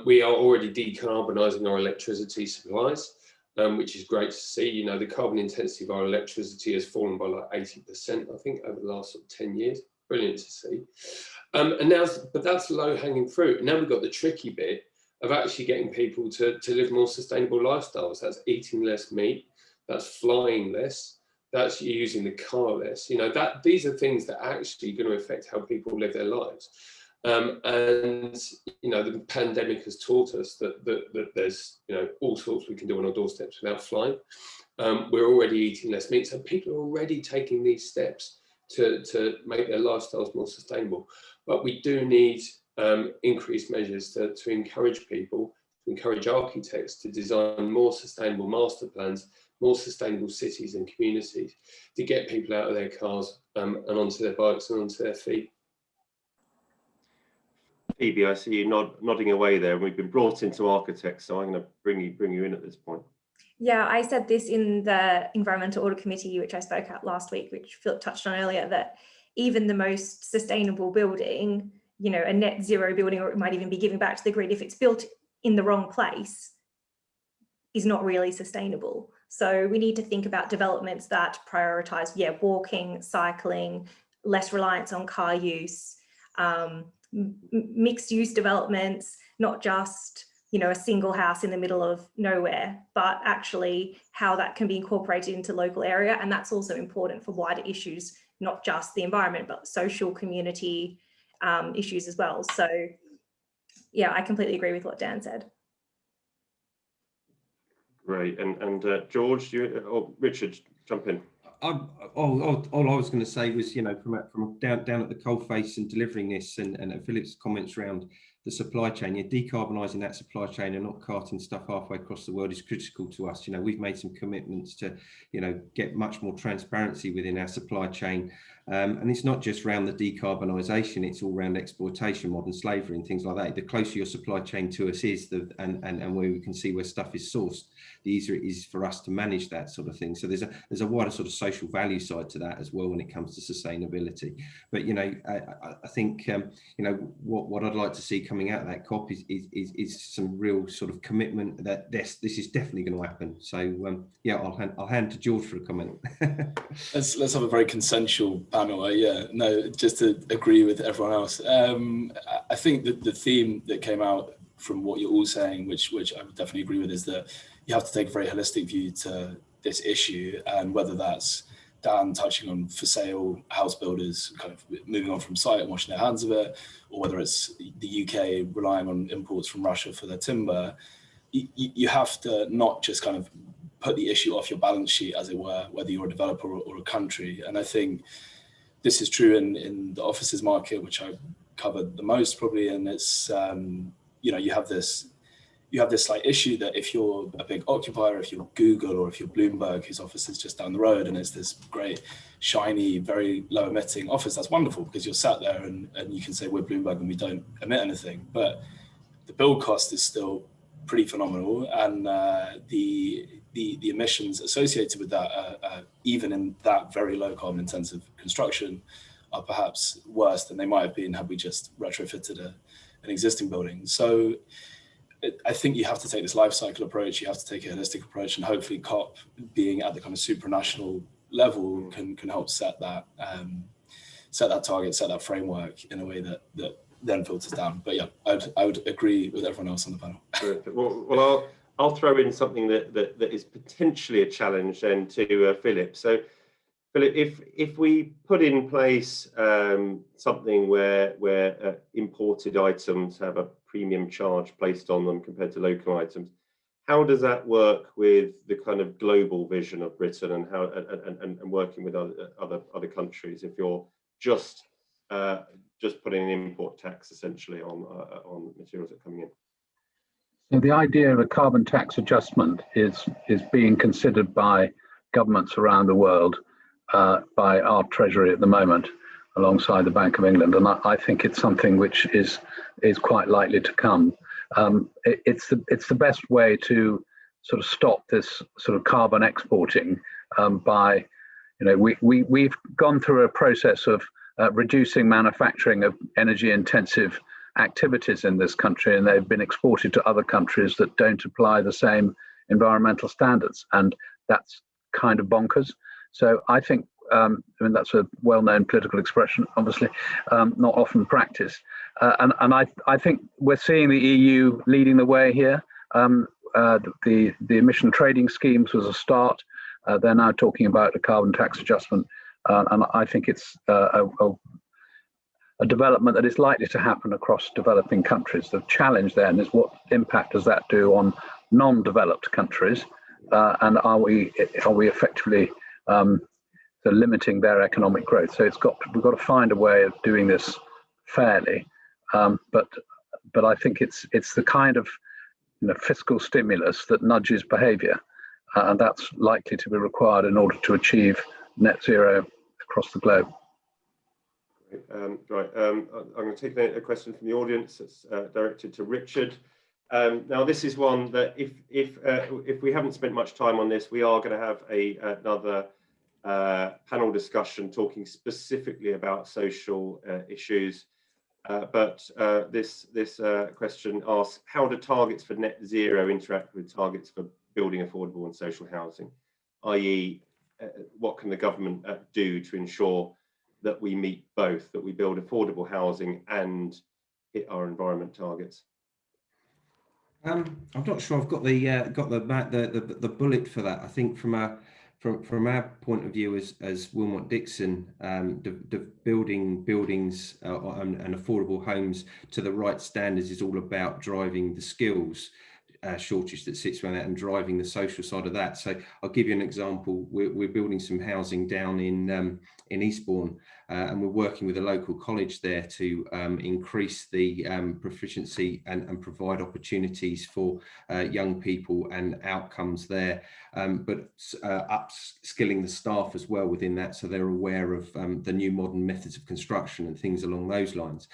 We are already decarbonising our electricity supplies, which is great to see. You know, the carbon intensity of our electricity has fallen by like 80%, I think, over the last sort of 10 years. Brilliant to see. But that's low-hanging fruit. And now we've got the tricky bit of actually getting people to live more sustainable lifestyles. That's eating less meat, that's flying less, that's using the car less. You know, these are things that are actually going to affect how people live their lives. And you know, the pandemic has taught us that there's, you know, all sorts we can do on our doorsteps without flying. We're already eating less meat, so people are already taking these steps to make their lifestyles more sustainable. But we do need increased measures to encourage people, to encourage architects to design more sustainable master plans, more sustainable cities and communities, to get people out of their cars and onto their bikes and onto their feet. Phoebe, I see you nodding away there, and we've been brought into architects, so I'm going to bring you in at this point. Yeah, I said this in the Environmental Audit Committee, which I spoke at last week, which Philip touched on earlier, that even the most sustainable building, you know, a net zero building, or it might even be giving back to the grid, if it's built in the wrong place, is not really sustainable. So we need to think about developments that prioritise, walking, cycling, less reliance on car use, mixed use developments, not just, you know, a single house in the middle of nowhere, but actually how that can be incorporated into local area. And that's also important for wider issues, not just the environment, but social community issues as well. So yeah, I completely agree with what Dan said. Great. And George, or Richard, jump in. All I was going to say was, you know, from down at the coalface and delivering this, and Philip's comments around the supply chain. Decarbonising that supply chain and not carting stuff halfway across the world is critical to us. We've made some commitments to, get much more transparency within our supply chain. And it's not just around the decarbonisation, it's all around exploitation, modern slavery and things like that. The closer your supply chain to us is, and where we can see where stuff is sourced, the easier it is for us to manage that sort of thing. So there's a wider sort of social value side to that as well when it comes to sustainability. But I think what I'd like to see coming out of that COP is some real sort of commitment that this is definitely going to happen. So yeah, I'll hand to George for a comment. Let's have a very consensual panel. Yeah, no, just to agree with everyone else. I think that the theme that came out from what you're all saying, which I would definitely agree with, is that you have to take a very holistic view to this issue, and whether that's Dan touching on for sale house builders kind of moving on from site and washing their hands of it, or whether it's the UK relying on imports from Russia for their timber, you have to not just kind of put the issue off your balance sheet, as it were, whether you're a developer or a country. And I think this is true in the offices market, which I covered the most probably, and it's you have this like issue that if you're a big occupier, if you're Google or if you're Bloomberg, whose office is just down the road, and it's this great, shiny, very low emitting office, that's wonderful because you're sat there and you can say we're Bloomberg and we don't emit anything. But the build cost is still pretty phenomenal, and the emissions associated with that, even in that very low carbon intensive construction, are perhaps worse than they might have been had we just retrofitted an existing building. So I think you have to take this life cycle approach, you have to take a holistic approach, and hopefully COP being at the kind of supranational level can help set that target, set that framework in a way that then filters down. But yeah, I would agree with everyone else on the panel. Well, I'll throw in something that is potentially a challenge then to Philip. So Philip, if we put in place something where imported items have a premium charge placed on them compared to local items, how does that work with the kind of global vision of Britain and how and working with other countries? If you're just putting an import tax essentially on materials that are coming in. So the idea of a carbon tax adjustment is being considered by governments around the world, by our Treasury at the moment, alongside the Bank of England, and I think it's something which is quite likely to come. It's the best way to sort of stop this sort of carbon exporting by, we've gone through a process of reducing manufacturing of energy intensive activities in this country, and they've been exported to other countries that don't apply the same environmental standards, and that's kind of bonkers. So I think, that's a well-known political expression, obviously, not often practiced. And I think we're seeing the EU leading the way here. The emission trading schemes was a start. They're now talking about a carbon tax adjustment. And I think it's a development that is likely to happen across developing countries. The challenge then is what impact does that do on non-developed countries? And are we effectively limiting their economic growth? So we've got to find a way of doing this fairly, but I think it's the kind of fiscal stimulus that nudges behaviour, and that's likely to be required in order to achieve net zero across the globe. I'm going to take a question from the audience that's directed to Richard. Now, this is one that if we haven't spent much time on this, we are going to have another panel discussion talking specifically about social issues. But this question asks, how do targets for net zero interact with targets for building affordable and social housing? i.e., what can the government do to ensure that we meet both, that we build affordable housing and hit our environment targets? I'm not sure I've got the bullet for that. I think from our point of view as Willmott Dixon, building buildings and affordable homes to the right standards is all about driving the skills shortage that sits around that and driving the social side of that. So I'll give you an example. We're building some housing down in Eastbourne, and we're working with a local college there to increase the proficiency and provide opportunities for young people and outcomes there, but upskilling the staff as well within that, so they're aware of the new modern methods of construction and things along those lines.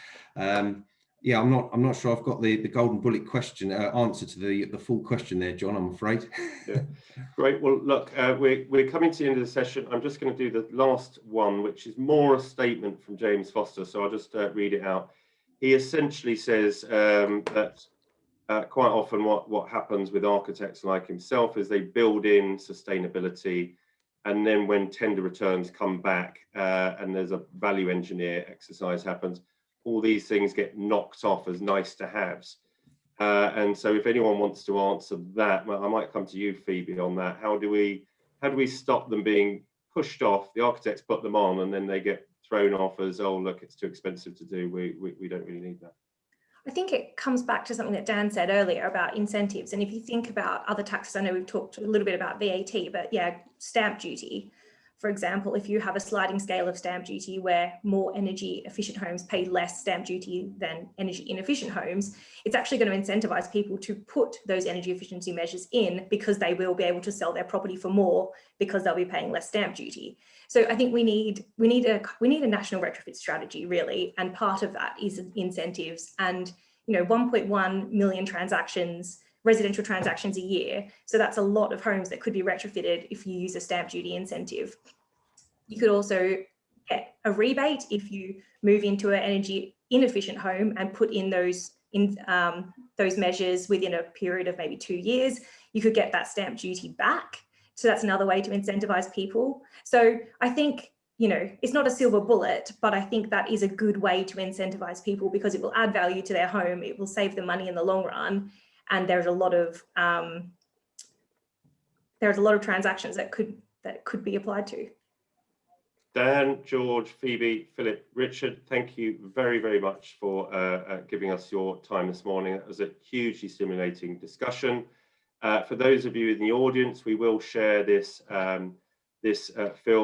Yeah, I'm not sure I've got the golden bullet question answer to the full question there, John, I'm afraid. Yeah. Great. Well, look, we're coming to the end of the session. I'm just going to do the last one, which is more a statement from James Foster. So I'll just read it out. He essentially says that quite often what happens with architects like himself is they build in sustainability, and then when tender returns come back and there's a value engineer exercise happens, all these things get knocked off as nice to haves. And so if anyone wants to answer that, I might come to you, Phoebe, on that. How do we stop them being pushed off? The architects put them on and then they get thrown off as, oh, look, it's too expensive to do. We don't really need that. I think it comes back to something that Dan said earlier about incentives. And if you think about other taxes, I know we've talked a little bit about VAT, but yeah, stamp duty. For example, if you have a sliding scale of stamp duty where more energy efficient homes pay less stamp duty than energy inefficient homes, it's actually going to incentivize people to put those energy efficiency measures in, because they will be able to sell their property for more because they'll be paying less stamp duty. So I think we need a national retrofit strategy, really, and part of that is incentives. And 1.1 million transactions, residential transactions a year. So that's a lot of homes that could be retrofitted if you use a stamp duty incentive. You could also get a rebate if you move into an energy inefficient home and put in those measures within a period of maybe 2 years. You could get that stamp duty back. So that's another way to incentivize people. So I think, it's not a silver bullet, but I think that is a good way to incentivize people, because it will add value to their home. It will save them money in the long run. And there's a lot of transactions that could be applied to. Dan, George, Phoebe, Philip, Richard, thank you very, very much for giving us your time this morning. It was a hugely stimulating discussion. For those of you in the audience, we will share this film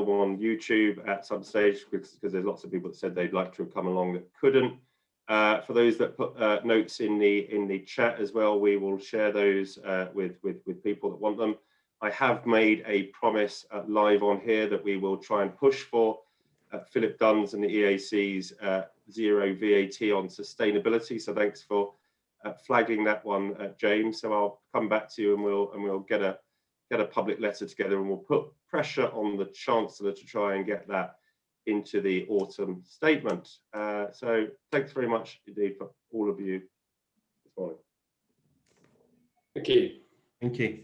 on YouTube at some stage, because there's lots of people that said they'd like to have come along that couldn't. For those that put notes in the chat as well, we will share those with people that want them. I have made a promise live on here that we will try and push for Philip Dunne's and the EAC's zero VAT on sustainability. So thanks for flagging that one, James. So I'll come back to you and we'll get a public letter together, and we'll put pressure on the Chancellor to try and get that into the autumn statement. So thanks very much indeed for all of you this morning. Thank you. Thank you.